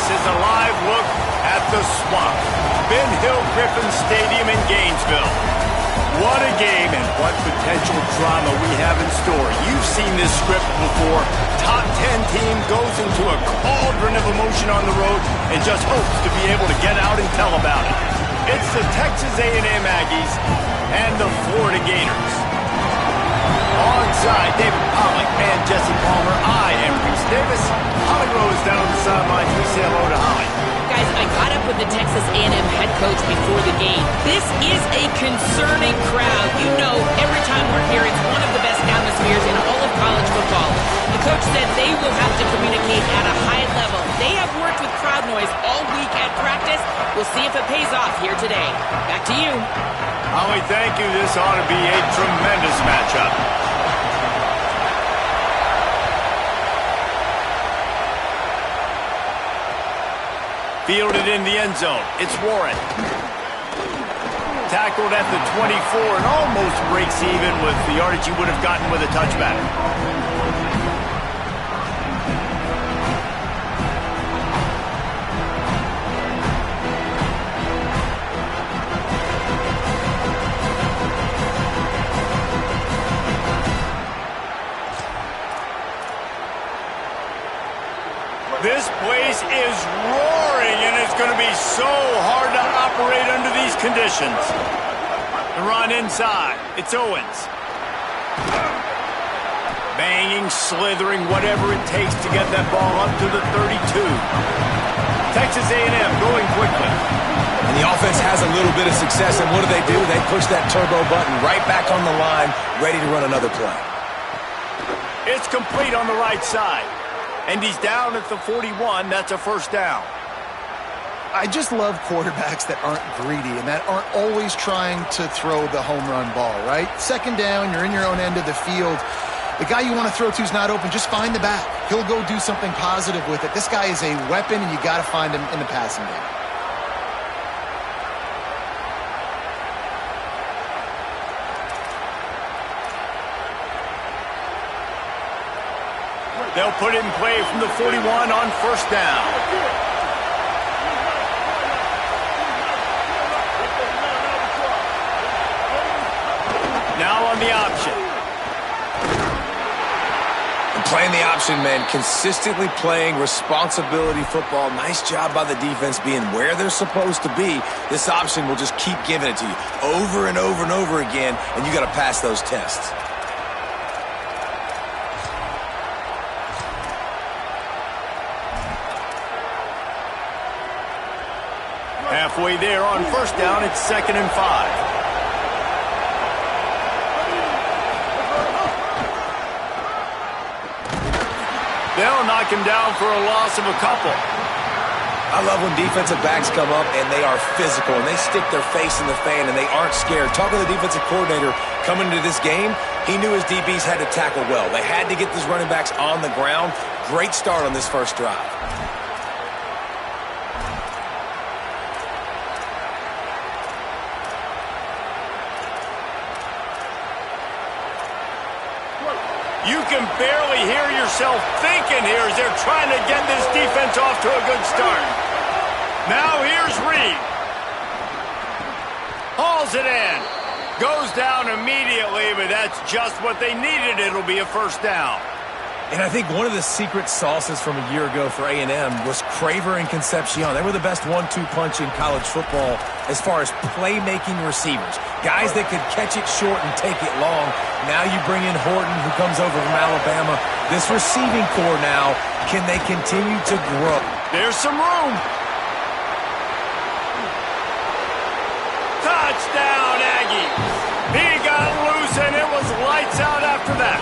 is a live look at the Swamp, Ben Hill Griffin Stadium in Gainesville. What a game and what potential drama we have in store. You've seen this script before. Top 10 team goes into a cauldron of emotion on the road and just hopes to be able to get out and tell about it. It's the Texas A&M Aggies and the Florida Gators. Onside, David Pollack and Jesse Palmer. I am Reese Davis. Holly Rose down on the sidelines. We say hello to Holly. Guys, I caught up with the Texas A&M head coach before the game. This is a concerning crowd. You know, every time we're here, it's one of the best atmospheres in all of college football. The coach said they will have to communicate at a high level. They have worked with crowd noise all week at practice. We'll see if it pays off here today. Back to you. Holly, thank you. This ought to be a tremendous matchup. Fielded in the end zone. It's Warren. Tackled at the 24 and almost breaks even with the yardage he would have gotten with a touchback. This place is roaring, and it's going to be so hard to operate under these conditions. The run inside. It's Owens. Banging, slithering, whatever it takes to get that ball up to the 32. Texas A&M going quickly. And the offense has a little bit of success, and what do? They push that turbo button right back on the line, ready to run another play. It's complete on the right side. And he's down at the 41. That's a first down. I just love quarterbacks that aren't greedy and that aren't always trying to throw the home run ball, right? Second down, you're in your own end of the field. The guy you want to throw to is not open. Just find the back. He'll go do something positive with it. This guy is a weapon, and you got to find him in the passing game. They'll put it in play from the 41 on first down. Now on the option. And playing the option, man, consistently playing responsibility football. Nice job by the defense being where they're supposed to be. This option will just keep giving it to you over and over and over again, and you got to pass those tests. Halfway there on first down, it's 2nd and 5. They'll knock him down for a loss of a couple. I love when defensive backs come up and they are physical and they stick their face in the fan and they aren't scared. Talking to the defensive coordinator coming into this game, he knew his DBs had to tackle well. They had to get these running backs on the ground. Great start on this first drive. You can barely hear yourself thinking here as they're trying to get this defense off to a good start. Now here's Reed. Hauls it in. Goes down immediately, but that's just what they needed. It'll be a first down. And I think one of the secret sauces from a year ago for A&M was Craver and Concepcion. They were the best 1-2 punch in college football as far as playmaking receivers. Guys that could catch it short and take it long. Now you bring in Horton, who comes over from Alabama. This receiving core now, can they continue to grow? There's some room. Touchdown, Aggies. He got loose, and it was lights out after that.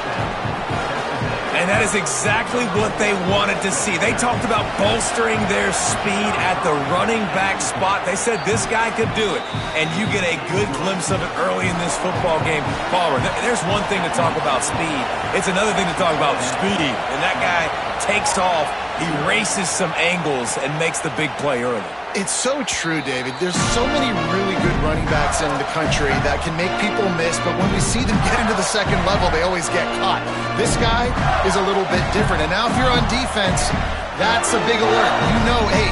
And that is exactly what they wanted to see. They talked about bolstering their speed at the running back spot. They said this guy could do it. And you get a good glimpse of it early in this football game. Palmer, there's one thing to talk about speed. It's another thing to talk about speed. And that guy takes off. He races some angles and makes the big play early. It's so true, David. There's so many really good running backs in the country that can make people miss, but when we see them get into the second level, they always get caught. This guy is a little bit different, and now if you're on defense, that's a big alert. You know, hey,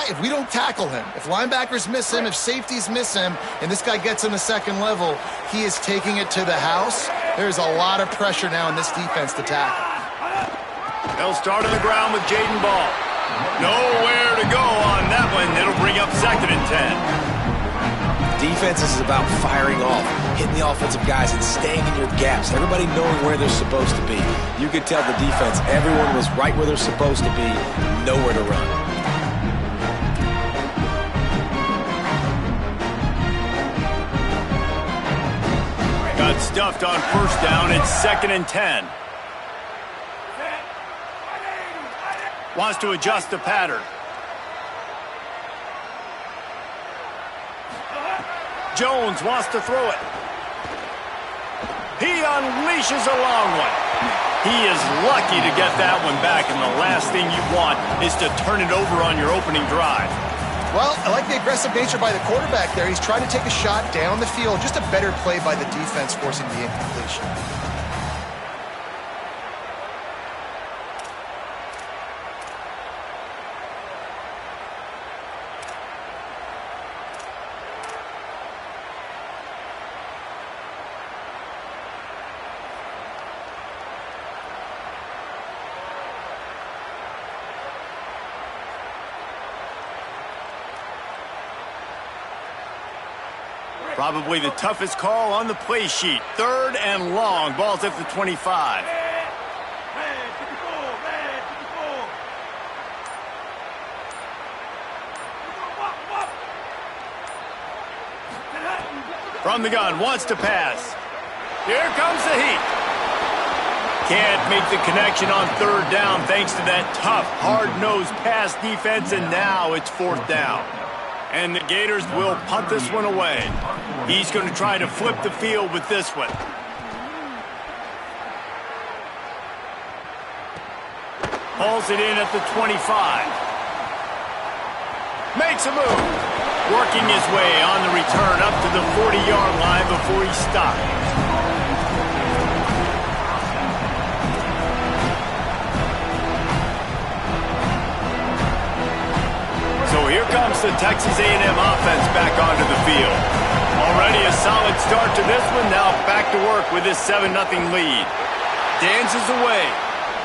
if we don't tackle him, if linebackers miss him, if safeties miss him, and this guy gets in the second level, he is taking it to the house. There's a lot of pressure now in this defense to tackle. They'll start on the ground with Jaden Ball. Nowhere to go on that one. It'll bring up 2nd and 10. Defense is about firing off, hitting the offensive guys, and staying in your gaps. Everybody knowing where they're supposed to be. You could tell the defense, everyone was right where they're supposed to be, nowhere to run. Got stuffed on 1st down. It's 2nd and 10. Wants to adjust the pattern. Jones wants to throw it. He unleashes a long one. He is lucky to get that one back, and the last thing you want is to turn it over on your opening drive. Well, I like the aggressive nature by the quarterback there. He's trying to take a shot down the field. Just a better play by the defense forcing the incompletion. Probably the toughest call on the play sheet. 3rd and long. Ball's at the 25. From the gun, wants to pass. Here comes the heat. Can't make the connection on 3rd down thanks to that tough, hard-nosed pass defense, and now it's 4th down. And the Gators will punt this one away. He's going to try to flip the field with this one. Hauls it in at the 25. Makes a move. Working his way on the return up to the 40-yard line before he stopped. So here comes the Texas A&M offense back onto the field. Already a solid start to this one. Now back to work with his 7-0 lead. Dances away.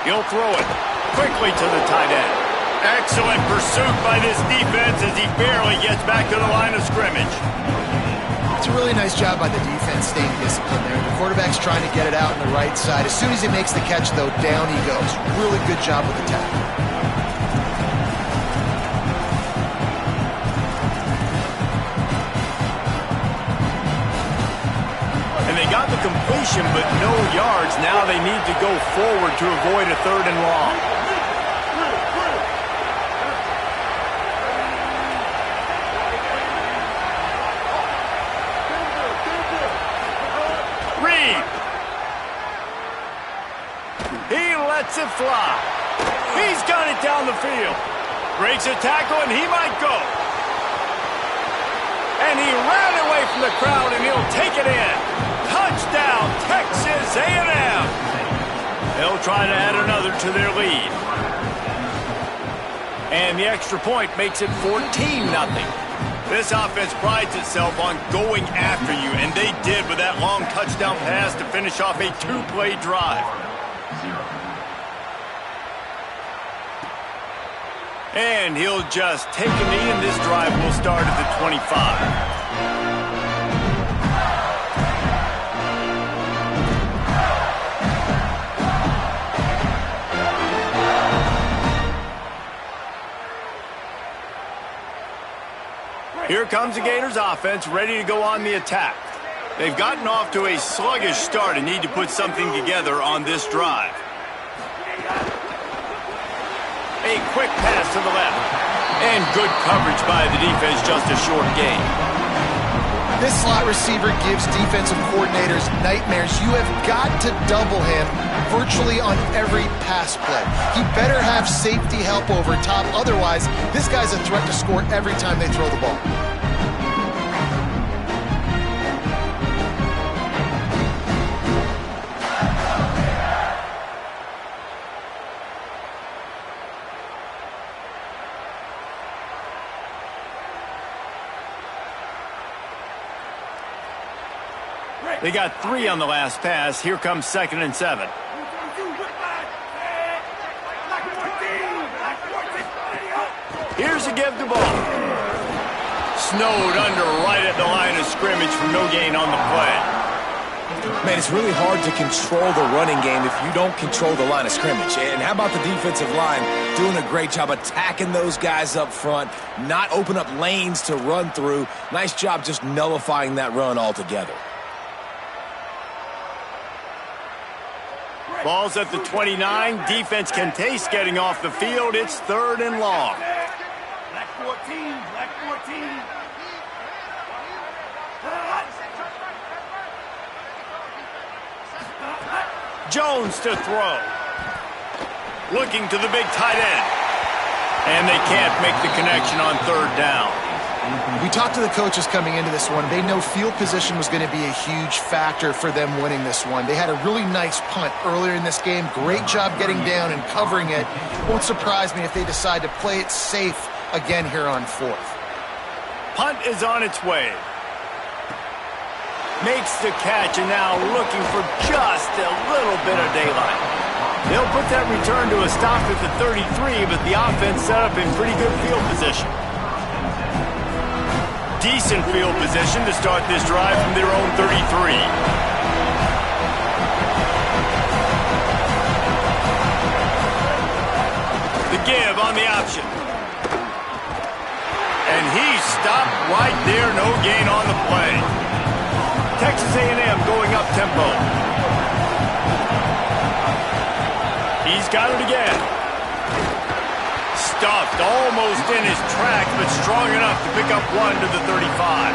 He'll throw it quickly to the tight end. Excellent pursuit by this defense as he barely gets back to the line of scrimmage. It's a really nice job by the defense staying disciplined there. The quarterback's trying to get it out on the right side. As soon as he makes the catch, though, down he goes. Really good job with the tackle. Got the completion, but no yards. Now they need to go forward to avoid a 3rd and long. Reed. He lets it fly. He's got it down the field. Breaks a tackle, and he might go. And he ran away from the crowd, and he'll take it in. Touchdown, Texas A&M. They'll try to add another to their lead. And the extra point makes it 14-0. This offense prides itself on going after you, and they did with that long touchdown pass to finish off a 2-play drive. And he'll just take a knee, and this drive will start at the 25. Here comes the Gators offense, ready to go on the attack. They've gotten off to a sluggish start and need to put something together on this drive. A quick pass to the left. And good coverage by the defense, just a short gain. This slot receiver gives defensive coordinators nightmares. You have got to double him virtually on every pass play. He better have safety help over top. Otherwise, this guy's a threat to score every time they throw the ball. They got 3 on the last pass. Here comes 2nd and 7. Here's a give the ball. Snowed under right at the line of scrimmage for no gain on the play. Man, it's really hard to control the running game if you don't control the line of scrimmage. And how about the defensive line doing a great job attacking those guys up front, not open up lanes to run through. Nice job just nullifying that run altogether. Ball's at the 29. Defense can taste getting off the field. It's 3rd and long. Black 14, black 14. Jones to throw. Looking to the big tight end. And they can't make the connection on 3rd down. We talked to the coaches coming into this one. They know field position was going to be a huge factor for them winning this one. They had a really nice punt earlier in this game. Great job getting down and covering it. Won't surprise me if they decide to play it safe again here on 4th. Punt is on its way. Makes the catch and now looking for just a little bit of daylight. They'll put that return to a stop at the 33, but the offense set up in pretty good field position. Decent field position to start this drive from their own 33. The give on the option. And he stopped right there, no gain on the play. Texas A&M going up tempo. He's got it again. Stuffed almost in his track, but strong enough to pick up 1 to the 35.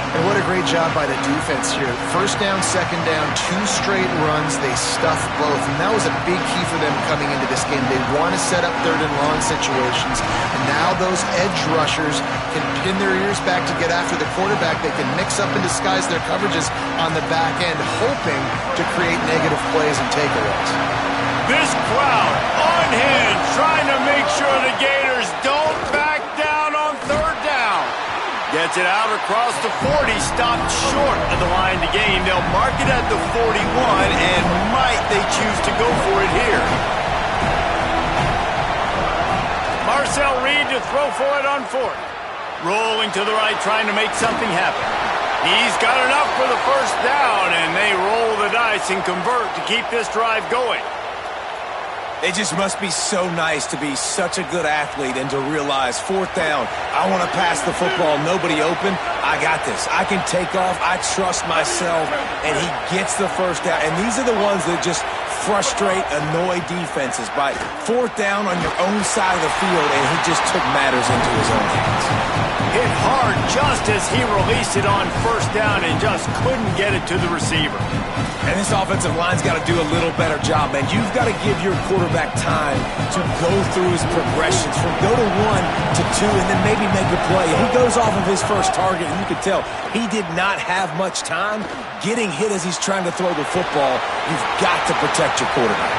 And what a great job by the defense here. 1st down, 2nd down, 2 straight runs. They stuffed both. And that was a big key for them coming into this game. They want to set up 3rd and long situations. And now those edge rushers can pin their ears back to get after the quarterback. They can mix up and disguise their coverages on the back end, hoping to create negative plays and takeaways. This crowd on hand trying to make sure the Gators don't back down on 3rd down. Gets it out across the 40, stopped short of the line to gain. They'll mark it at the 41, and might they choose to go for it here. Marcel Reed to throw for it on 4th. Rolling to the right, trying to make something happen. He's got enough for the 1st down, and they roll the dice and convert to keep this drive going. It just must be so nice to be such a good athlete and to realize 4th down, I want to pass the football, nobody open, I got this. I can take off, I trust myself, and he gets the 1st down. And these are the ones that just frustrate, annoy defenses by 4th down on your own side of the field, and he just took matters into his own hands. Hit hard just as he released it on 1st down and just couldn't get it to the receiver. And this offensive line's got to do a little better job, man. You've got to give your quarterback time to go through his progressions from go to 1 to 2 and then maybe make a play. And he goes off of his first target, and you can tell he did not have much time getting hit as he's trying to throw the football. You've got to protect your quarterback.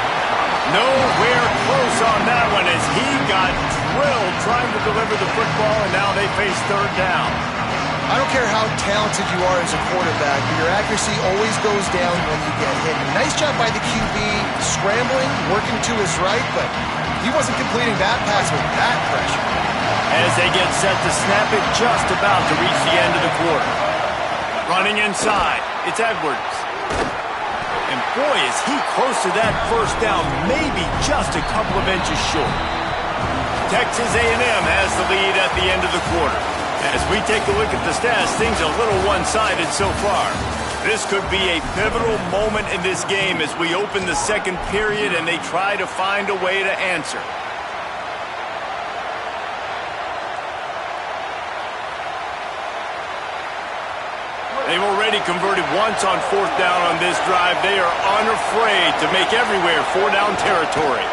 Nowhere close on that one as he got drilled trying to deliver the football, and now they face 3rd down. I don't care how talented you are as a quarterback, but your accuracy always goes down when you get hit. Nice job by the QB, scrambling, working to his right, but he wasn't completing that pass with that pressure. As they get set to snap it, just about to reach the end of the quarter. Running inside, it's Edwards. And boy, is he close to that 1st down, maybe just a couple of inches short. Texas A&M has the lead at the end of the quarter. As we take a look at the stats, things are a little one-sided so far. This could be a pivotal moment in this game as we open the 2nd period and they try to find a way to answer. They've already converted once on 4th down on this drive. They are unafraid to make everywhere 4-down territory.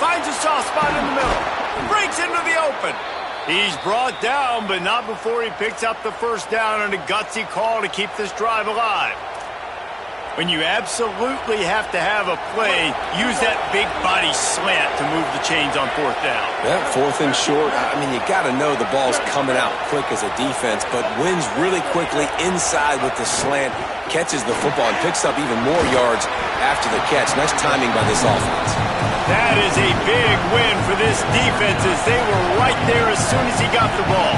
Finds a soft spot in the middle. Breaks into the open. He's brought down, but not before he picks up the 1st down on a gutsy call to keep this drive alive. When you absolutely have to have a play, use that big body slant to move the chains on fourth down. Yeah, fourth and short. I mean, you got to know the ball's coming out quick as a defense, but wins really quickly inside with the slant, catches the football, and picks up even more yards after the catch. Nice timing by this offense. That is a big win for this defense as they were right there as soon as he got the ball.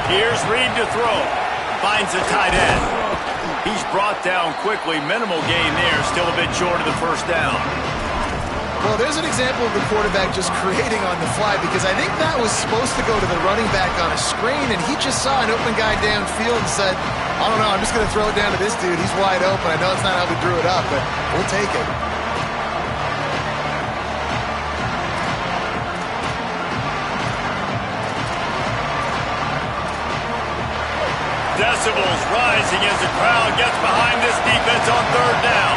Here's Reed to throw. Finds the tight end. He's brought down quickly. Minimal gain there. Still a bit short of the first down. Well, there's an example of the quarterback just creating on the fly because I think that was supposed to go to the running back on a screen, and he just saw an open guy downfield and said, I don't know, I'm just going to throw it down to this dude. He's wide open. I know it's not how we drew it up, but we'll take it. Decibels rising as the crowd gets behind this defense on third down.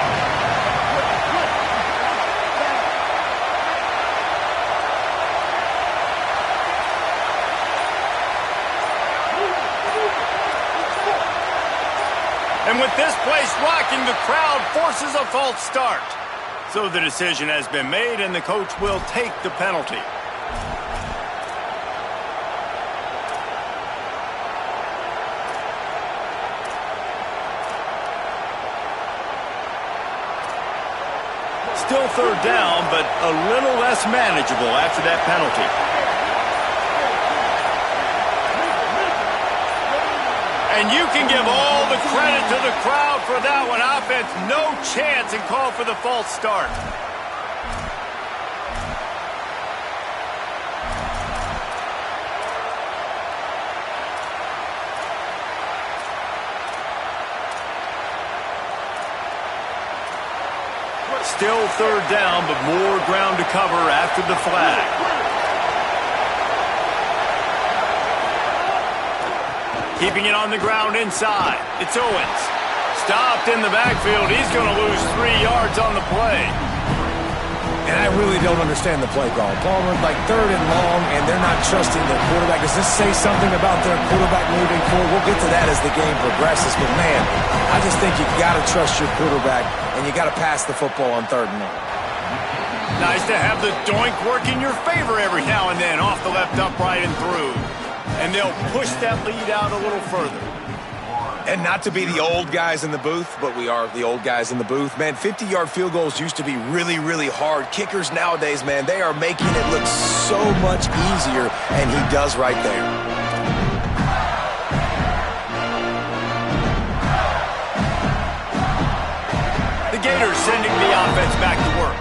And with this place rocking, the crowd forces a false start. So the decision has been made, and the coach will take the penalty. Still third down, but a little less manageable after that penalty. And you can give all the credit to the crowd for that one. Offense, no chance, and call for the false start. Still third down, but more ground to cover after the flag. Keeping it on the ground inside. It's Owens. Stopped in the backfield. He's going to lose 3 yards on the play. And I really don't understand the play call. Palmer, like third and long, and they're not trusting their quarterback. Does this say something about their quarterback moving forward? We'll get to that as the game progresses. But, man, I just think you got to trust your quarterback, and you got to pass the football on third and long. Nice to have the doink work in your favor every now and then, off the left upright and through. And they'll push that lead out a little further. And not to be the old guys in the booth, but we are the old guys in the booth. Man, 50-yard field goals used to be really, really hard. Kickers nowadays, man, they are making it look so much easier, and he does right there. The Gators sending the offense back to work.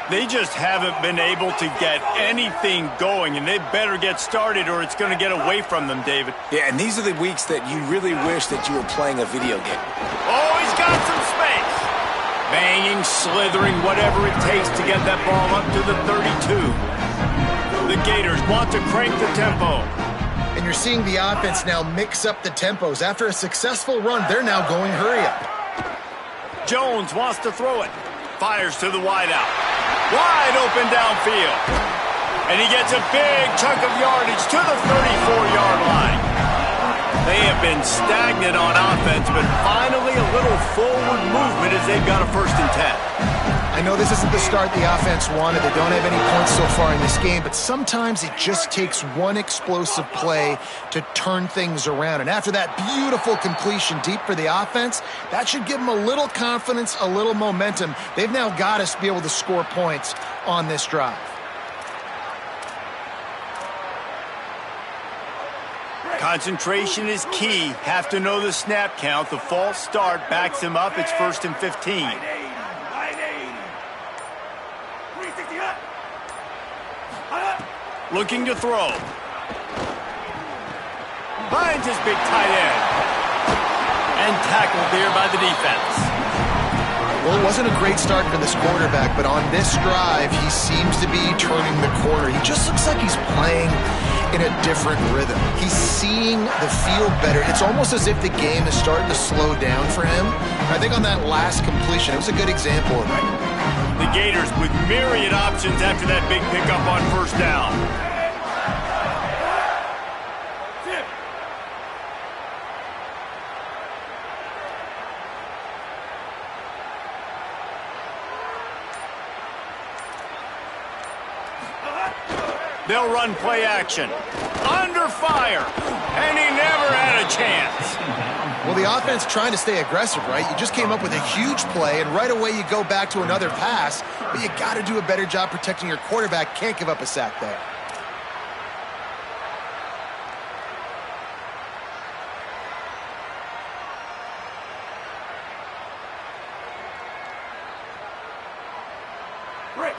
They just haven't been able to get anything going, and they better get started or it's going to get away from them, David. Yeah, and these are the weeks that you really wish that you were playing a video game. Oh, he's got some space. Banging, slithering, whatever it takes to get that ball up to the 32. The Gators want to crank the tempo. And you're seeing the offense now mix up the tempos. After a successful run, they're now going hurry up. Jones wants to throw it. Fires to the wideout. Wide open downfield. And he gets a big chunk of yardage to the 34-yard line. They have been stagnant on offense, but finally a little forward movement as they've got a 1st and 10. I know this isn't the start the offense wanted. They don't have any points so far in this game, but sometimes it just takes one explosive play to turn things around. And after that beautiful completion deep for the offense, that should give them a little confidence, a little momentum. They've now got to be able to score points on this drive. Concentration is key. Have to know the snap count. The false start backs him up. It's 1st and 15. Looking to throw. Finds his big tight end. And tackled there by the defense. Well, it wasn't a great start for this quarterback, but on this drive, he seems to be turning the corner. He just looks like he's playing in a different rhythm. He's seeing the field better. It's almost as if the game is starting to slow down for him. I think on that last completion, it was a good example of that. The Gators with myriad options after that big pickup on 1st down. They'll run play action. Under fire. And he never had a chance. Well, the offense trying to stay aggressive, right? You just came up with a huge play, and right away you go back to another pass, but you got to do a better job protecting your quarterback. Can't give up a sack there.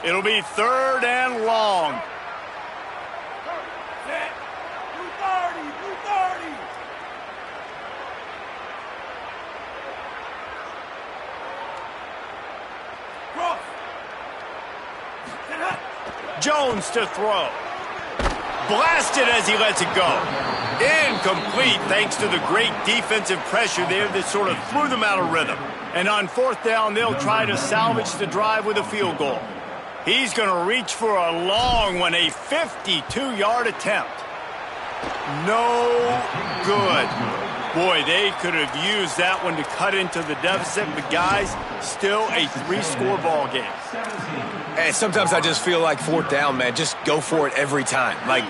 It'll be 3rd and long. Set. 230. 230. Cross. Set up. Jones to throw. Blasted as he lets it go. Incomplete thanks to the great defensive pressure there that sort of threw them out of rhythm. And on 4th down, they'll try to salvage the drive with a field goal. He's going to reach for a long one, a 52-yard attempt. No good. Boy, they could have used that one to cut into the deficit, but guys, still a 3-score ball game. Hey, sometimes I just feel like 4th down, man. Just go for it every time. Like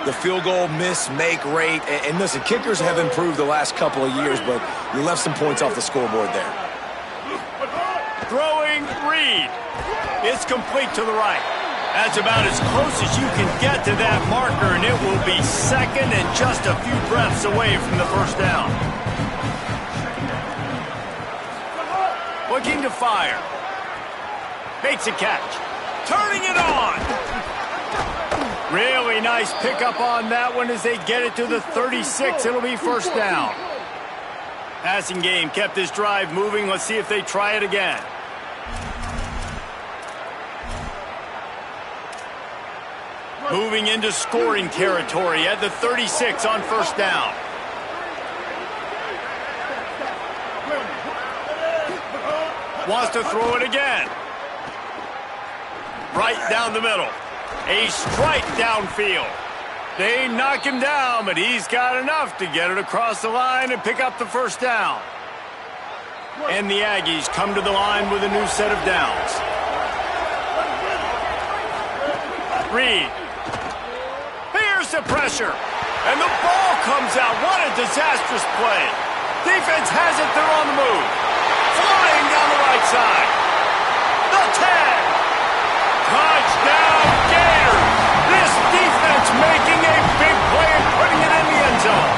the field goal miss, make rate. And listen, kickers have improved the last couple of years, but you left some points off the scoreboard there. Throwing Reed. It's complete to the right. That's about as close as you can get to that marker, and it will be 2nd and just a few breaths away from the 1st down. Looking to fire. Makes a catch. Turning it on. Really nice pickup on that one as they get it to the 36. It'll be 1st down. Passing game kept this drive moving. Let's see if they try it again. Moving into scoring territory at the 36 on 1st down. Wants to throw it again. Right down the middle. A strike downfield. They knock him down, but he's got enough to get it across the line and pick up the 1st down. And the Aggies come to the line with a new set of downs. Reed. Here's the pressure. And the ball comes out. What a disastrous play. Defense has it. They're on the move. Flying down the right side. The 10. Touchdown Gators. This defense making a big play and putting it in the end zone.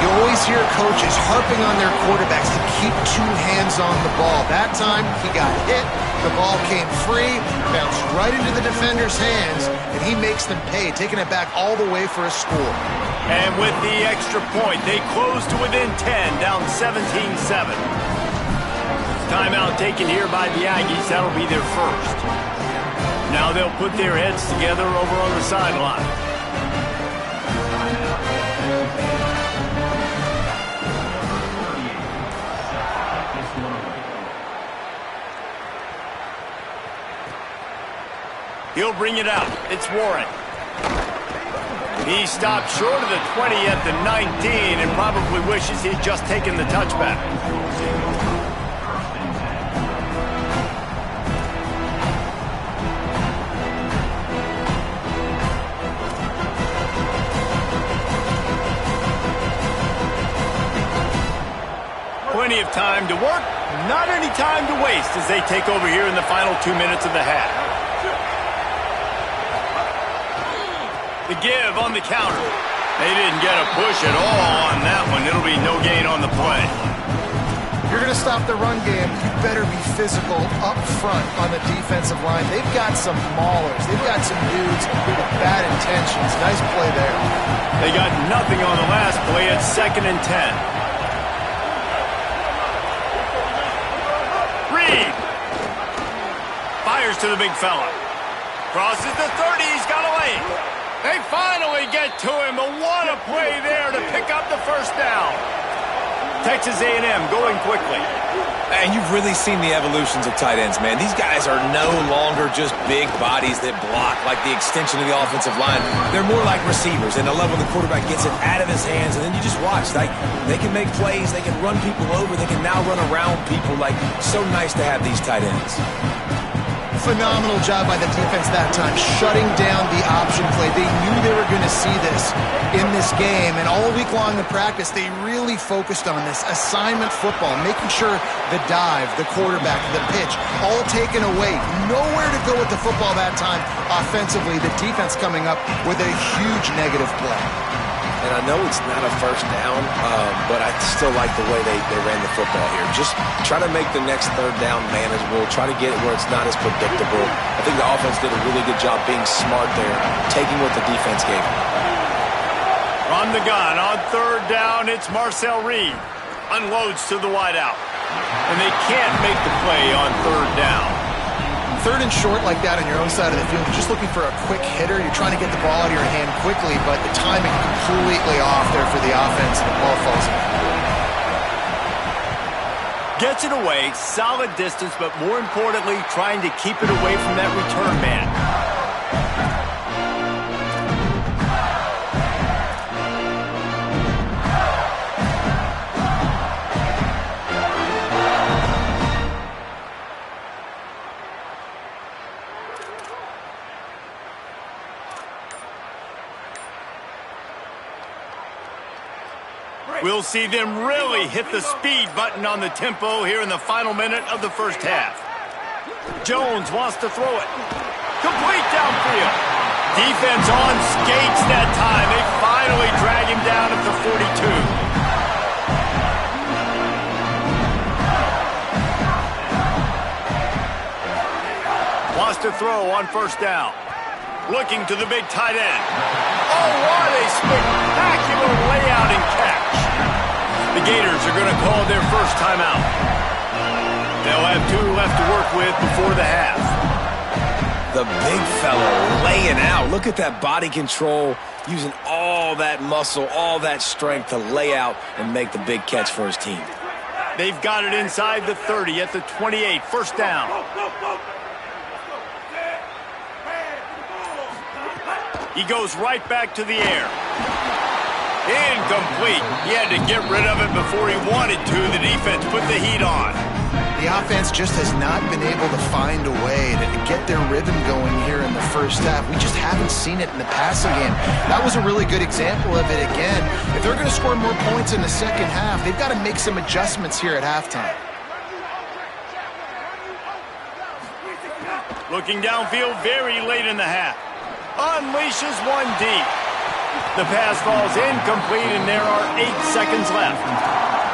You always hear coaches harping on their quarterbacks to keep 2 hands on the ball. That time, he got hit. The ball came free, bounced right into the defender's hands, and he makes them pay, taking it back all the way for a score. And with the extra point, they close to within 10, down 17-7. Timeout taken here by the Aggies. That'll be their 1st. Now they'll put their heads together over on the sideline. He'll bring it out. It's Warren. He stopped short of the 20 at the 19 and probably wishes he'd just taken the touchback. Plenty of time to work, not any time to waste as they take over here in the final 2 minutes of the half. The give on the counter. They didn't get a push at all on that one. It'll be no gain on the play. If you're going to stop the run game, you better be physical up front on the defensive line. They've got some maulers. They've got some dudes with bad intentions. Nice play there. They got nothing on the last play at 2nd and 10. Reed. Fires to the big fella. Crosses the 30. He's got a lane. They finally get to him, but what a play there to pick up the 1st down. Texas A&M going quickly. And you've really seen the evolutions of tight ends, man. These guys are no longer just big bodies that block like the extension of the offensive line. They're more like receivers, and the level the quarterback gets it out of his hands, and then you just watch. Like, they can make plays, they can run people over, they can now run around people. Like, so nice to have these tight ends. Phenomenal job by the defense that time, shutting down the option. see this in this game. And all week long in practice, they really focused on this assignment football, making sure the dive, the quarterback, the pitch, all taken away. Nowhere to go with the football that time offensively. The defense coming up with a huge negative play. And I know it's not a first down, but I still like the way they ran the football here. Just try to make the next third down manageable. Try to get it where it's not as predictable. I think the offense did a really good job being smart there, taking what the defense gave them. On the gun, on third down, it's Marcel Reed. Unloads to the wideout. And they can't make the play on third down. Third and short like that on your own side of the field, you're just looking for a quick hitter. You're trying to get the ball out of your hand quickly, but the timing completely off there for the offense, and the ball falls in. Gets it away, solid distance, but more importantly, trying to keep it away from that return man. We'll see them really hit the speed button on the tempo here in the final minute of the first half. Jones wants to throw it. Complete downfield. Defense on skates that time. They finally drag him down at the 42. Wants to throw on first down. Looking to the big tight end. Oh, what a spectacular layout and catch. The Gators are going to call their first timeout. They'll have 2 left to work with before the half. The big fellow laying out. Look at that body control, using all that muscle, all that strength to lay out and make the big catch for his team. They've got it inside the 30 at the 28. First down. He goes right back to the air. Incomplete. He had to get rid of it before he wanted to. The defense put the heat on. The offense just has not been able to find a way to get their rhythm going here in the first half. We just haven't seen it in the passing game. That was a really good example of it again. If they're going to score more points in the second half, they've got to make some adjustments here at halftime. Looking downfield very late in the half. Unleashes one deep. The pass falls incomplete, and there are 8 seconds left.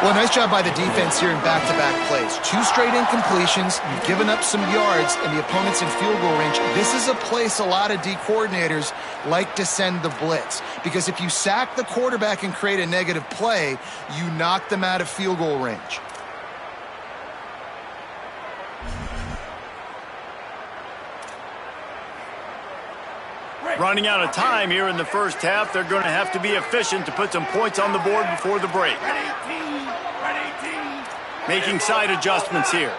Well, nice job by the defense here in back-to-back plays. 2 straight incompletions. You've given up some yards, and the opponent's in field goal range. This is a place a lot of D coordinators like to send the blitz, because if you sack the quarterback and create a negative play, you knock them out of field goal range. Running out of time here in the first half. They're going to have to be efficient to put some points on the board before the break. Making side adjustments here.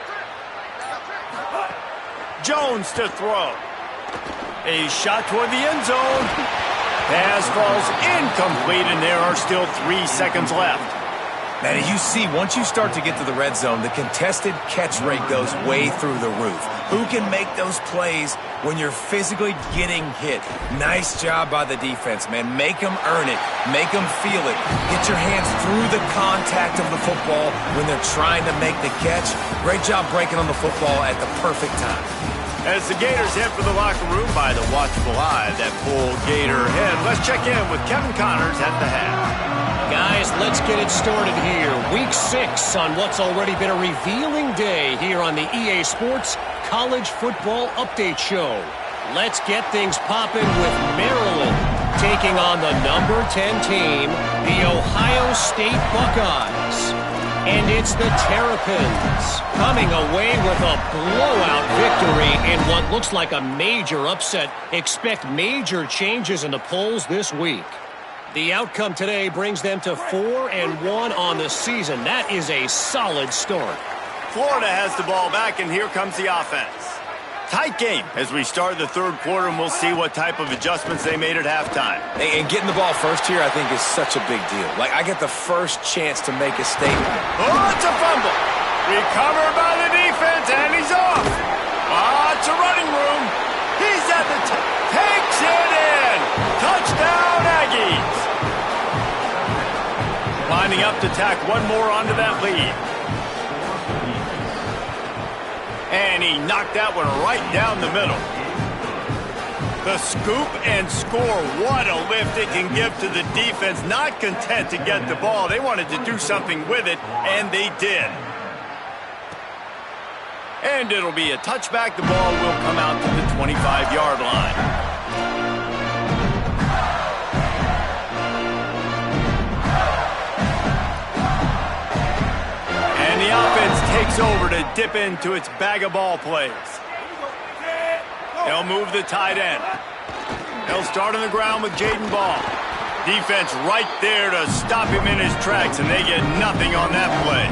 Jones to throw. A shot toward the end zone. Pass falls incomplete, and there are still 3 seconds left. Man, as you see, once you start to get to the red zone, the contested catch rate goes way through the roof. Who can make those plays when you're physically getting hit? Nice job by the defense, man. Make them earn it. Make them feel it. Get your hands through the contact of the football when they're trying to make the catch. Great job breaking on the football at the perfect time. As the Gators head for the locker room by the watchful eye, that full Gator head. Let's check in with Kevin Connors at the half. Guys, let's get it started here. Week 6 on what's already been a revealing day here on the EA Sports College Football Update Show. Let's get things popping with Maryland taking on the number 10 team, the Ohio State Buckeyes. And it's the Terrapins coming away with a blowout victory in what looks like a major upset. Expect major changes in the polls this week. The outcome today brings them to 4-1 on the season. That is a solid start. Florida has the ball back, and here comes the offense. Tight game as we start the third quarter, and we'll see what type of adjustments they made at halftime. And getting the ball first here, I think, is such a big deal. Like, I get the first chance to make a statement. Oh, it's a fumble. Recovered by the defense, and he's off. Lots of running room. He's at the takes it in. Touchdown, Aggies. to tack one more onto that lead. And he knocked that one right down the middle. The scoop and score. What a lift it can give to the defense. Not content to get the ball. They wanted to do something with it, and they did. And it'll be a touchback. The ball will come out to the 25-yard line. And the offense takes over to dip into its bag of ball plays. They'll move the tight end. They'll start on the ground with Jaden Ball. Defense right there to stop him in his tracks, and they get nothing on that play.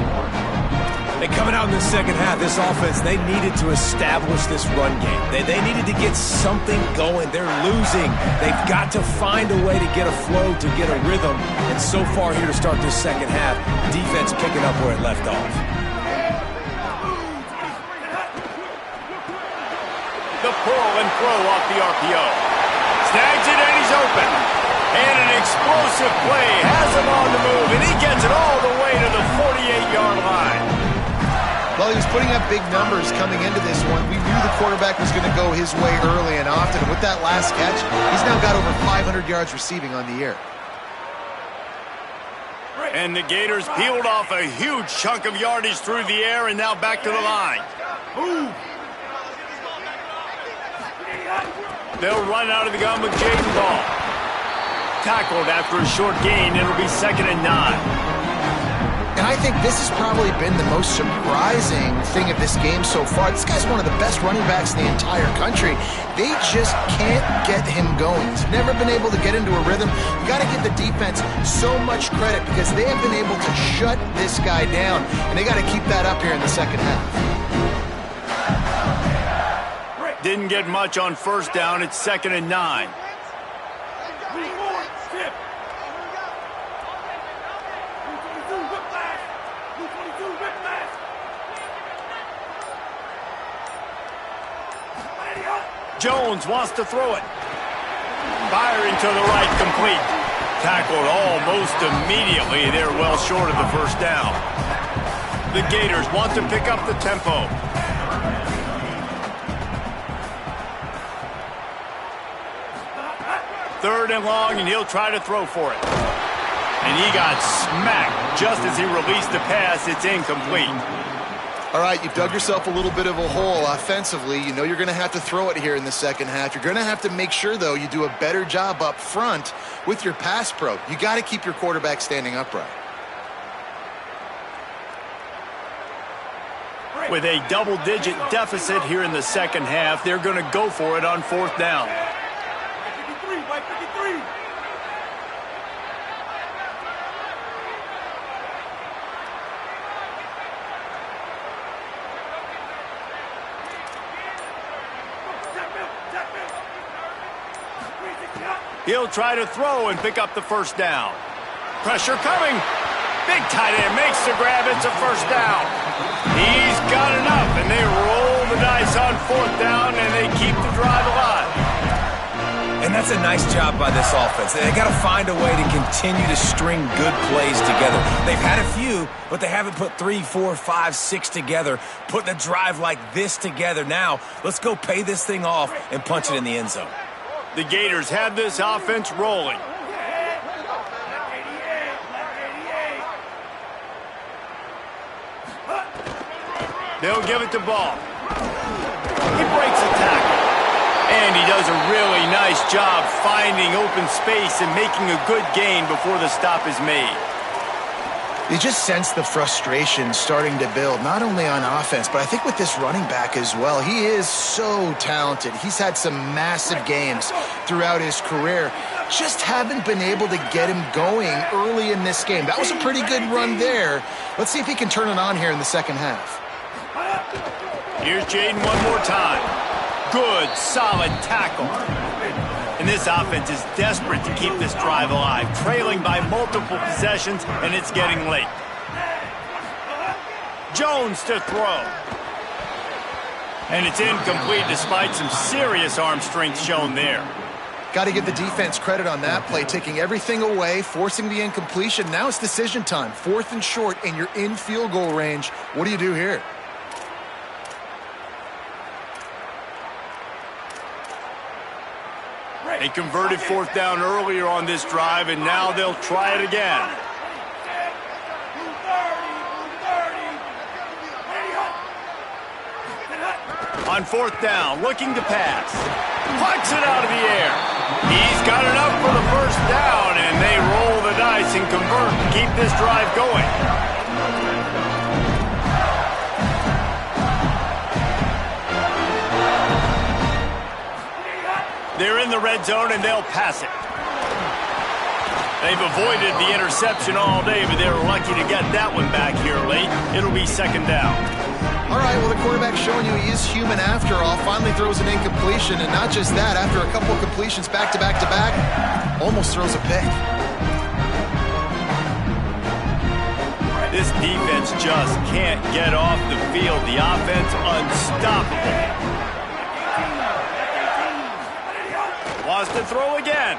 And coming out in the second half, this offense, they needed to establish this run game. They needed to get something going. They're losing. They've got to find a way to get a flow, to get a rhythm. And so far here to start this second half, defense picking up where it left off. The pull and throw off the RPO. Snags it and he's open. And an explosive play has him on the move, and he gets it all the way to the 48-yard line. Well, he was putting up big numbers coming into this one. We knew the quarterback was going to go his way early and often. And with that last catch, he's now got over 500 yards receiving on the year. And the Gators peeled off a huge chunk of yardage through the air and now back to the line. They'll run out of the gun with Jaden Ball. Tackled after a short gain. It'll be 2nd and 9. And I think this has probably been the most surprising thing of this game so far. This guy's one of the best running backs in the entire country. They just can't get him going. He's never been able to get into a rhythm. You got to give the defense so much credit because they have been able to shut this guy down, and they got to keep that up here in the second half. Didn't get much on first down. It's 2nd and 9. Jones wants to throw it. Firing to the right, complete. Tackled almost immediately. They're well short of the first down. The Gators want to pick up the tempo. Third and long, and he'll try to throw for it. And he got smacked just as he released the pass. It's incomplete. All right, you've dug yourself a little bit of a hole offensively. You know you're going to have to throw it here in the second half. You're going to have to make sure, though, you do a better job up front with your pass pro. You got to keep your quarterback standing upright. With a double-digit deficit here in the second half, they're going to go for it on 4th down. He'll try to throw and pick up the first down. Pressure coming. Big tight end makes the grab. It's a first down. He's got enough, and they roll the dice on 4th down, and they keep the drive alive. And that's a nice job by this offense. They got to find a way to continue to string good plays together. They've had a few, but they haven't put 3, 4, 5, 6 together, putting a drive like this together. Now, let's go pay this thing off and punch it in the end zone. The Gators have this offense rolling. They'll give it to Ball. He breaks a tackle. And he does a really nice job finding open space and making a good gain before the stop is made. You just sense the frustration starting to build, not only on offense, but I think with this running back as well. He is so talented. He's had some massive games throughout his career. Just haven't been able to get him going early in this game. That was a pretty good run there. Let's see if he can turn it on here in the second half. Here's Jaden one more time. Good, solid tackle. And this offense is desperate to keep this drive alive, trailing by multiple possessions, and it's getting late. Jones to throw. And it's incomplete despite some serious arm strength shown there. Got to give the defense credit on that play, taking everything away, forcing the incompletion. Now it's decision time. 4th and short, and you're in field goal range. What do you do here? They converted 4th down earlier on this drive, and now they'll try it again. On 4th down, looking to pass. Plucks it out of the air. He's got it up for the first down, and they roll the dice and convert to keep this drive going. They're in the red zone, and they'll pass it. They've avoided the interception all day, but they're lucky to get that one back here late. It'll be 2nd down. All right, well, the quarterback's showing you he is human after all. Finally throws an incompletion, and not just that, after a couple of completions back-to-back-to-back, almost throws a pick. This defense just can't get off the field. The offense unstoppable. Wants to throw again.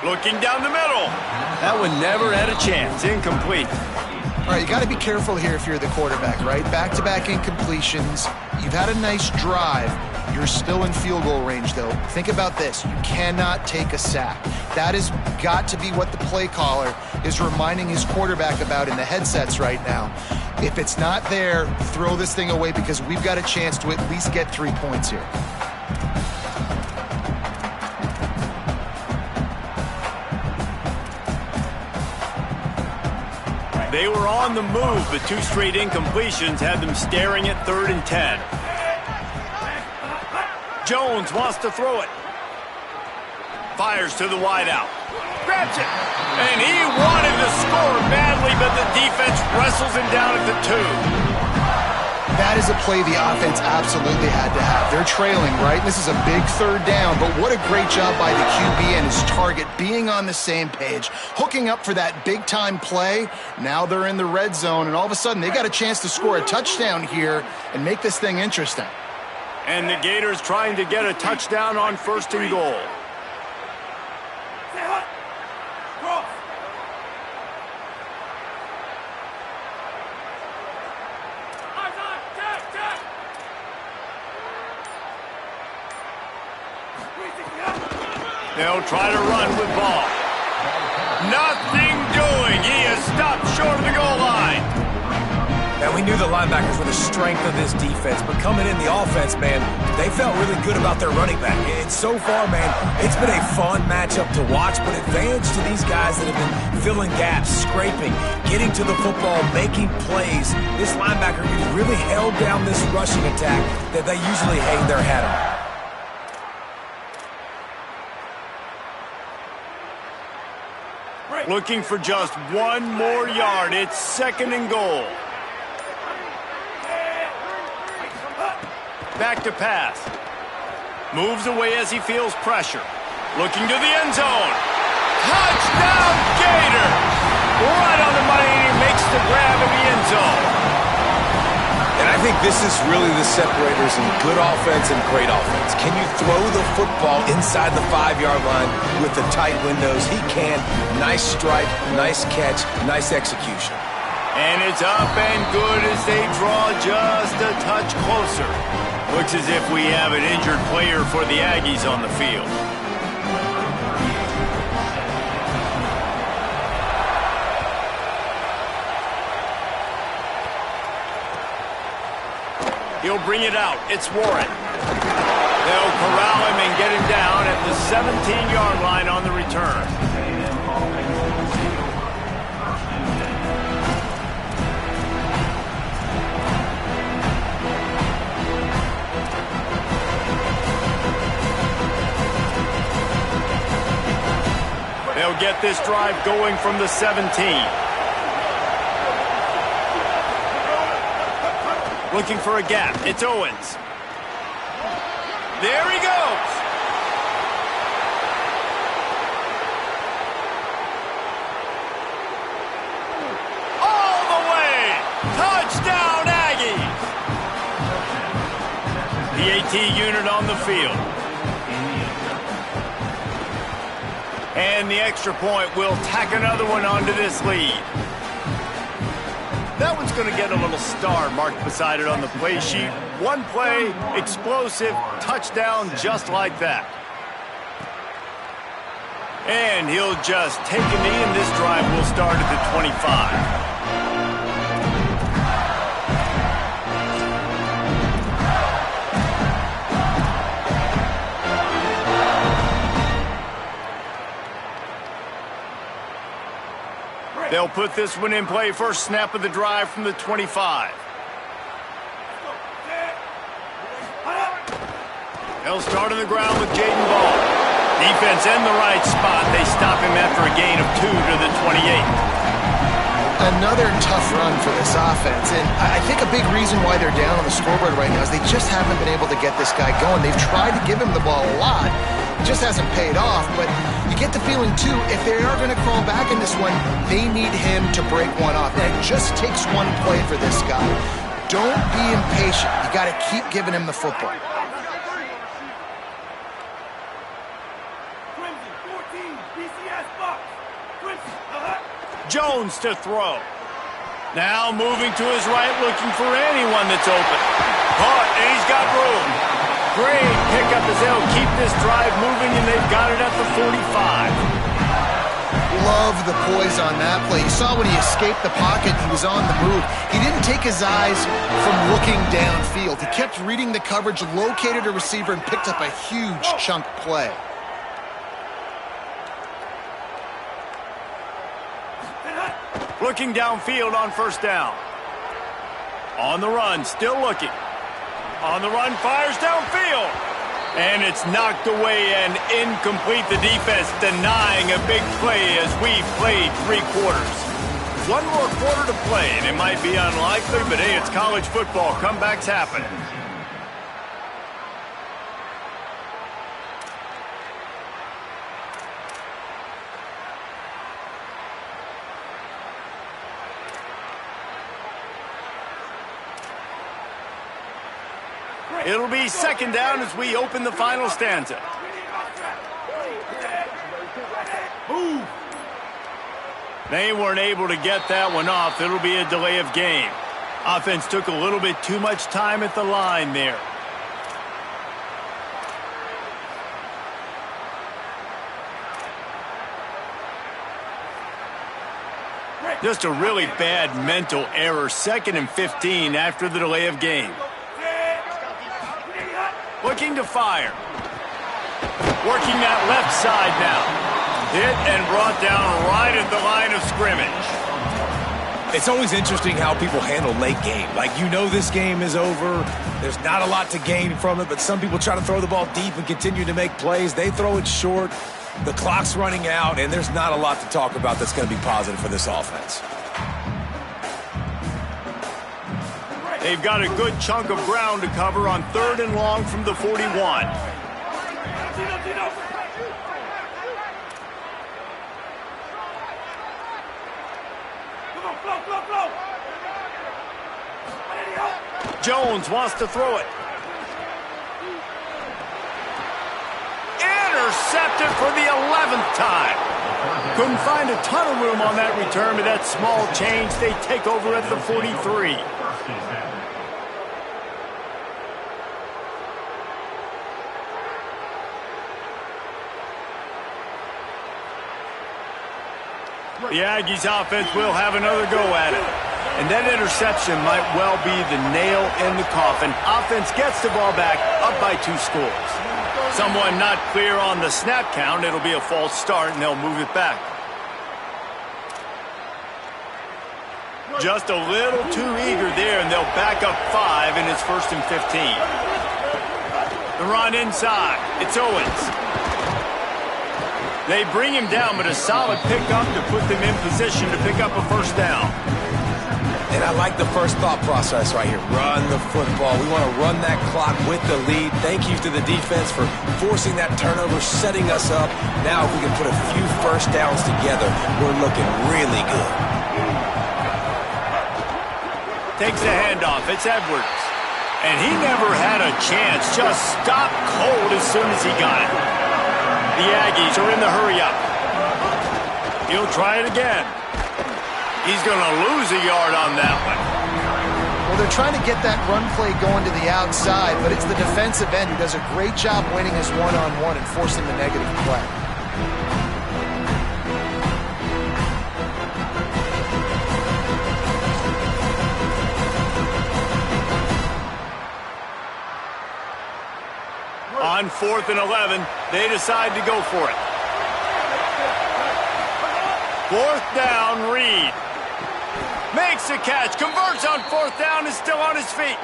Looking down the middle. That one never had a chance. Incomplete. All right, you got to be careful here if you're the quarterback, right? Back-to-back incompletions. You've had a nice drive. You're still in field goal range, though. Think about this. You cannot take a sack. That has got to be what the play caller is reminding his quarterback about in the headsets right now. If it's not there, throw this thing away because we've got a chance to at least get 3 points here. They were on the move, but 2 straight incompletions had them staring at 3rd and 10. Jones wants to throw it. Fires to the wideout. Grabs it. And he wanted to score badly, but the defense wrestles him down at the 2. That is a play the offense absolutely had to have. They're trailing, right? This is a big 3rd down, but what a great job by the QB and his target being on the same page, hooking up for that big-time play. Now they're in the red zone, and all of a sudden they got a chance to score a touchdown here and make this thing interesting. And the Gators trying to get a touchdown on 1st and goal. They'll try to run with ball. Nothing doing. He is stopped short of the goal line. Now, we knew the linebackers were the strength of this defense, but coming in the offense, man, they felt really good about their running back. And so far, man, it's been a fun matchup to watch, but advantage to these guys that have been filling gaps, scraping, getting to the football, making plays. This linebacker has really held down this rushing attack that they usually hang their hat on. Looking for just 1 more yard. It's 2nd and goal. Back to pass. Moves away as he feels pressure. Looking to the end zone. Touchdown, Gators! Right on the money, and he makes the grab in the end zone. And I think this is really the separators in good offense and great offense. Can you throw the football inside the 5-yard line with the tight windows? He can. Nice strike, nice catch, nice execution. And it's up and good as they draw just a touch closer. Looks as if we have an injured player for the Aggies on the field. He'll bring it out. It's Warren. They'll corral him and get him down at the 17-yard line on the return. They'll get this drive going from the 17. Looking for a gap. It's Owens. There he goes. All the way. Touchdown, Aggies. The AT unit on the field. And the extra point will tack another one onto this lead. That one's going to get a little star marked beside it on the play sheet. One play, explosive, touchdown just like that. And he'll just take a knee, and this drive will start at the 25. They'll put this one in play. First snap of the drive from the 25. They'll start on the ground with Jaden Ball. Defense in the right spot. They stop him after a gain of 2 to the 28. Another tough run for this offense, and I think a big reason why they're down on the scoreboard right now is they just haven't been able to get this guy going. They've tried to give him the ball a lot. It just hasn't paid off, but you get the feeling, too, if they are going to crawl back in this one, they need him to break one off. And it just takes one play for this guy. Don't be impatient. You got to keep giving him the football. Jones to throw. Now moving to his right, looking for anyone that's open. Caught, and he's got room. Great pickup as they'll keep this drive moving, and they've got it at the 45. Love the poise on that play. You saw when he escaped the pocket, he was on the move. He didn't take his eyes from looking downfield. He kept reading the coverage, located a receiver, and picked up a huge chunk play. Looking downfield on first down. On the run, still looking. On the run, fires downfield. And it's knocked away and incomplete. The defense denying a big play as we've played 3 quarters. One more quarter to play, and it might be unlikely, but hey, it's college football. Comebacks happen. It'll be second down as we open the final stanza. They weren't able to get that one off. It'll be a delay of game. Offense took a little bit too much time at the line there. Just a really bad mental error. 2nd and 15 after the delay of game. Looking to fire. Working that left side now. Hit and brought down right at the line of scrimmage. It's always interesting how people handle late game. Like, you know this game is over. There's not a lot to gain from it, but some people try to throw the ball deep and continue to make plays. They throw it short. The clock's running out, and there's not a lot to talk about that's going to be positive for this offense. They've got a good chunk of ground to cover on 3rd and long from the 41. Jones wants to throw it. Intercepted for the 11th time. Couldn't find a ton of room on that return, but that small change, they take over at the 43. The Aggies offense will have another go at it. And that interception might well be the nail in the coffin. Offense gets the ball back, up by 2 scores. Someone not clear on the snap count. It'll be a false start, and they'll move it back. Just a little too eager there, and they'll back up 5, and it's 1st and 15. The run inside. It's Owens. They bring him down, but a solid pickup to put them in position to pick up a first down. And I like the first thought process right here. Run the football. We want to run that clock with the lead. Thank you to the defense for forcing that turnover, setting us up. Now if we can put a few first downs together, we're looking really good. Takes the handoff. It's Edwards. And he never had a chance. Just stopped cold as soon as he got it. The Aggies are in the hurry-up. He'll try it again. He's going to lose a yard on that one. Well, they're trying to get that run play going to the outside, but it's the defensive end who does a great job winning his one-on-one and forcing the negative play. On 4th and 11, they decide to go for it. 4th down, Reed. Makes a catch, converts on 4th down, is still on his feet.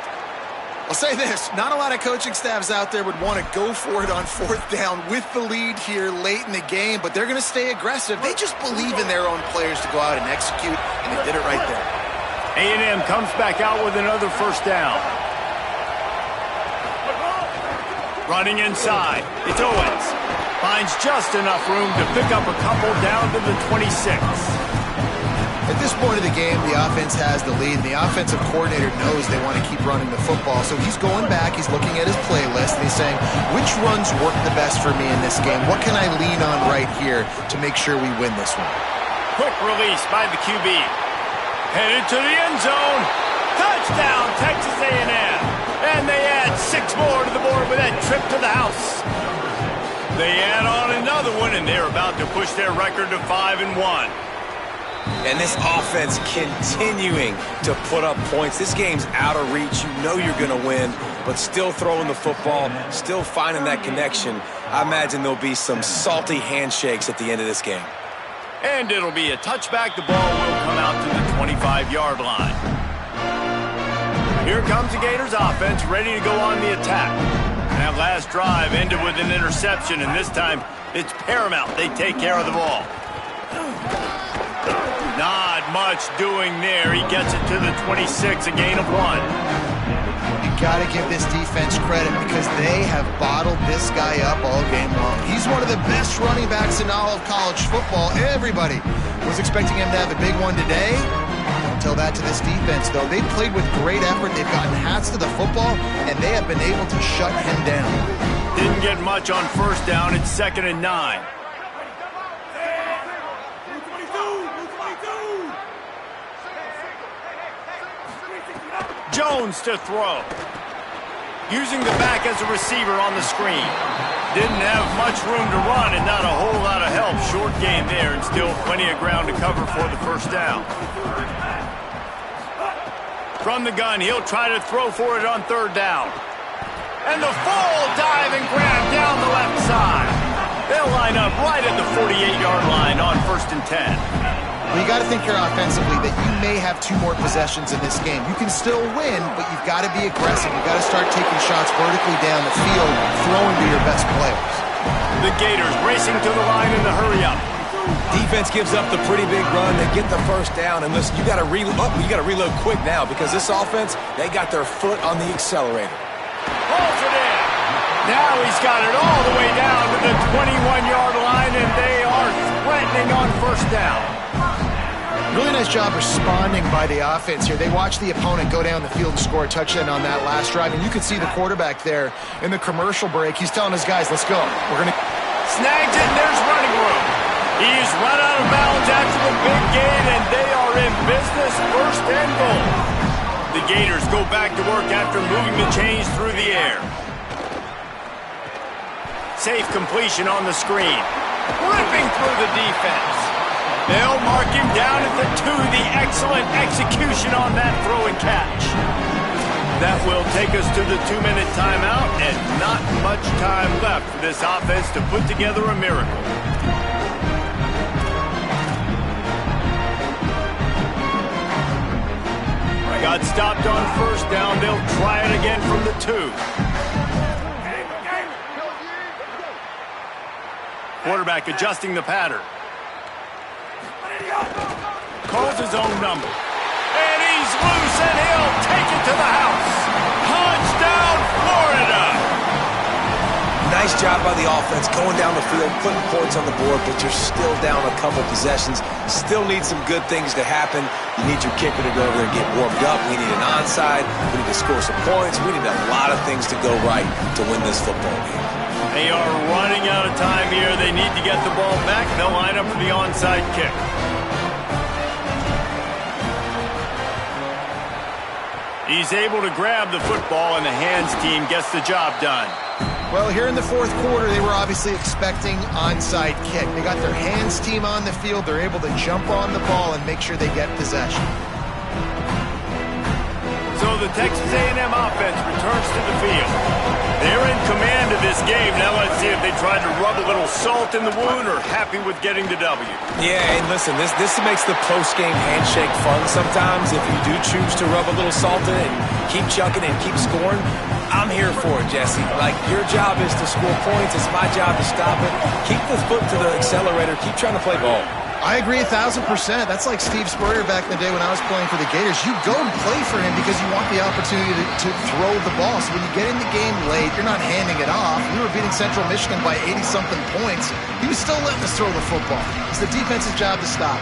I'll say this, not a lot of coaching staffs out there would want to go for it on 4th down with the lead here late in the game, but they're going to stay aggressive. They just believe in their own players to go out and execute, and they did it right there. A&M comes back out with another 1st down. Running inside, it's Owens. Finds just enough room to pick up a couple down to the 26. At this point of the game, the offense has the lead, and the offensive coordinator knows they want to keep running the football. So he's going back, he's looking at his playlist, and he's saying, which runs work the best for me in this game? What can I lean on right here to make sure we win this one? Quick release by the QB. Headed to the end zone. Touchdown, Texas A&M. And they add 6 more to the board with that trip to the house. They add on another one, and they're about to push their record to 5-1. And this offense continuing to put up points. This game's out of reach. You know you're going to win, but still throwing the football, still finding that connection. I imagine there'll be some salty handshakes at the end of this game. And it'll be a touchback. The ball will come out to the 25-yard line. Here comes the Gators offense, ready to go on the attack. That last drive ended with an interception, and this time it's paramount they take care of the ball. Not much doing there. He gets it to the 26, a gain of 1. You got to give this defense credit because they have bottled this guy up all game long. He's one of the best running backs in all of college football. Everybody was expecting him to have a big one today. Don't tell that to this defense, though. They played with great effort. They've gotten hats to the football, and they have been able to shut him down. Didn't get much on 1st down. It's 2nd and 9. Jones to throw. Using the back as a receiver on the screen. Didn't have much room to run and not a whole lot of help. Short game there and still plenty of ground to cover for the 1st down. From the gun, he'll try to throw for it on 3rd down. And the full dive and grab down the left side. They'll line up right at the 48-yard line on 1st and 10. Well, you got to think here offensively that you may have 2 more possessions in this game. You can still win, but you've got to be aggressive. You've got to start taking shots vertically down the field, throwing to your best players. The Gators racing to the line in the hurry-up. Defense gives up the pretty big run. They get the 1st down, and listen, you got to reload quick now because this offense, they got their foot on the accelerator. Pulls it in. Now he's got it all the way down to the 21-yard line, and they are threatening on 1st down. Really nice job responding by the offense here. They watched the opponent go down the field and score a touchdown on that last drive, and you could see the quarterback there in the commercial break. He's telling his guys, let's go. We're going to... Snags it, and there's running room. He's run out of bounds after the big gain, and they are in business, 1st and goal. The Gators go back to work after moving the chains through the air. Safe completion on the screen. Ripping through the defense. They'll mark him down at the 2, the excellent execution on that throw and catch. That will take us to the 2-minute timeout, and not much time left for this offense to put together a miracle. Got stopped on 1st down. They'll try it again from the 2. Quarterback adjusting the pattern. Calls his own number. And he's loose, and he'll take it to the house. Touchdown, Florida! Nice job by the offense going down the field, putting points on the board, but you're still down a couple possessions. Still need some good things to happen. You need your kicker to go over there and get warmed up. We need an onside. We need to score some points. We need a lot of things to go right to win this football game. They are running out of time here. They need to get the ball back. They'll line up for the onside kick. He's able to grab the football, and the hands team gets the job done. Well, here in the fourth quarter, they were obviously expecting onside kick. They got their hands team on the field. They're able to jump on the ball and make sure they get possession. So the Texas A&M offense returns to the field. They're in command of this game. Now let's see if they try to rub a little salt in the wound or happy with getting the W. Yeah, and listen, this makes the post-game handshake fun sometimes. If you do choose to rub a little salt in it and keep chucking and keep scoring, I'm here for it, Jesse. Like, your job is to score points. It's my job to stop it. Keep the foot to the accelerator. Keep trying to play ball. I agree 1,000%. That's like Steve Spurrier back in the day when I was playing for the Gators. You go and play for him because you want the opportunity to throw the ball. So when you get in the game late, you're not handing it off. We were beating Central Michigan by 80-something points. He was still letting us throw the football. It's the defense's job to stop.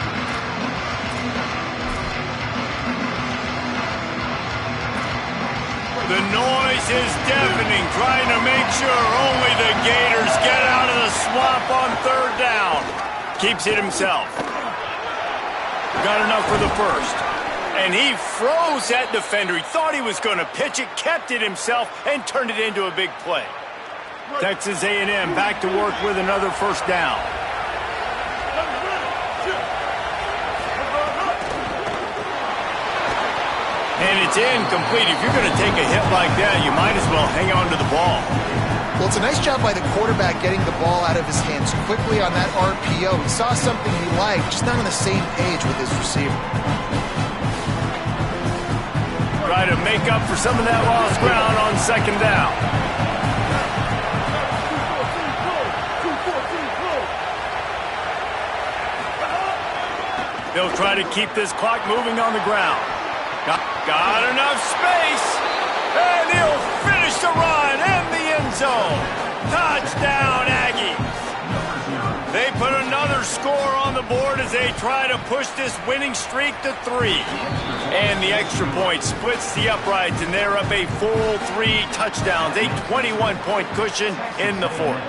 The noise is deafening, trying to make sure only the Gators get out of the swamp on third down. Keeps it himself. Got enough for the first. And he froze that defender. He thought he was going to pitch it, kept it himself, and turned it into a big play. Texas A&M back to work with another first down. And it's incomplete. If you're going to take a hit like that, you might as well hang on to the ball. Well, it's a nice job by the quarterback getting the ball out of his hands quickly on that RPO. He saw something he liked, just not on the same page with his receiver. Try to make up for some of that lost ground on second down. They'll try to keep this clock moving on the ground. Got enough space, and he'll finish the run in the end zone. Touchdown, Aggies. They put another score on the board as they try to push this winning streak to 3. And the extra point splits the uprights, and they're up a full 3 touchdowns, a 21-point cushion in the fourth.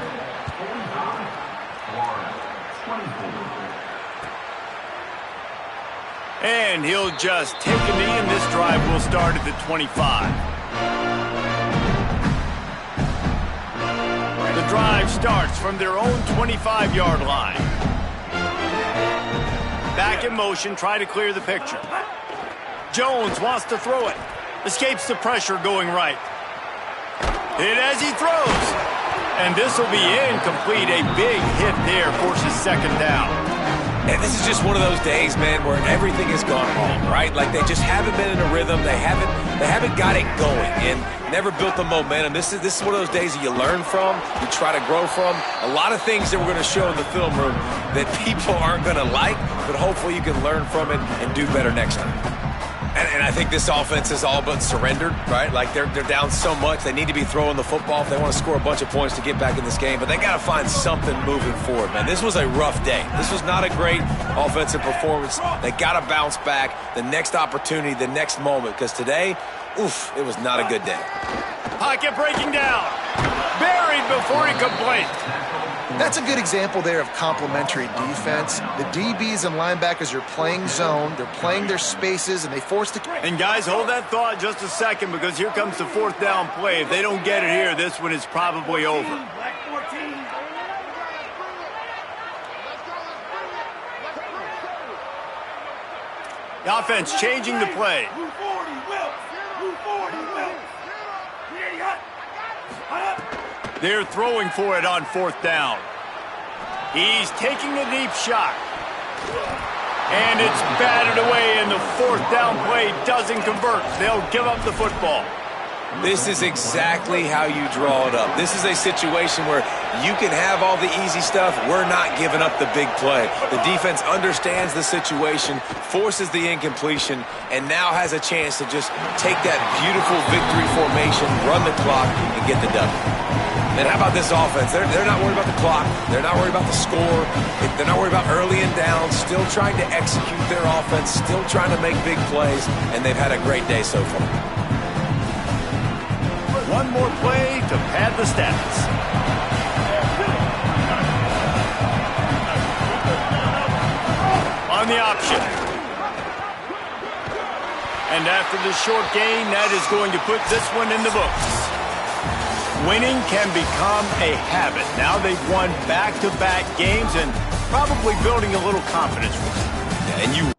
And he'll just take a knee, and this drive will start at the 25. The drive starts from their own 25-yard line. Back in motion, try to clear the picture. Jones wants to throw it. Escapes the pressure going right. Hit as he throws. And this will be incomplete. A big hit there forces second down. And this is just one of those days, man, where everything has gone wrong, right? Like, they just haven't been in a rhythm. They haven't got it going and never built the momentum. This is one of those days that you learn from, you try to grow from. A lot of things that we're going to show in the film room that people aren't going to like, but hopefully you can learn from it and do better next time. And I think this offense is all but surrendered, right? Like, they're down so much. They need to be throwing the football if they want to score a bunch of points to get back in this game. But they got to find something moving forward, man. This was a rough day. This was not a great offensive performance. They got to bounce back. The next opportunity, the next moment. Because today, oof, it was not a good day. Pocket breaking down. Buried before he could blink. That's a good example there of complementary defense. The DBs and linebackers are playing zone. They're playing their spaces, and they force the... And guys, hold that thought just a second, because here comes the fourth down play. If they don't get it here, this one is probably over. The offense changing the play. They're throwing for it on fourth down. He's taking a deep shot. And it's batted away, and the fourth down play doesn't convert. They'll give up the football. This is exactly how you draw it up. This is a situation where you can have all the easy stuff. We're not giving up the big play. The defense understands the situation, forces the incompletion, and now has a chance to just take that beautiful victory formation, run the clock, and get the W. And how about this offense? They're not worried about the clock. They're not worried about the score. They're not worried about early and down. Still trying to execute their offense. Still trying to make big plays. And they've had a great day so far. One more play to pad the stats. option. And after the short gain, that is going to put this one in the books. Winning can become a habit. Now they've won back-to-back games and probably building a little confidence for them. And you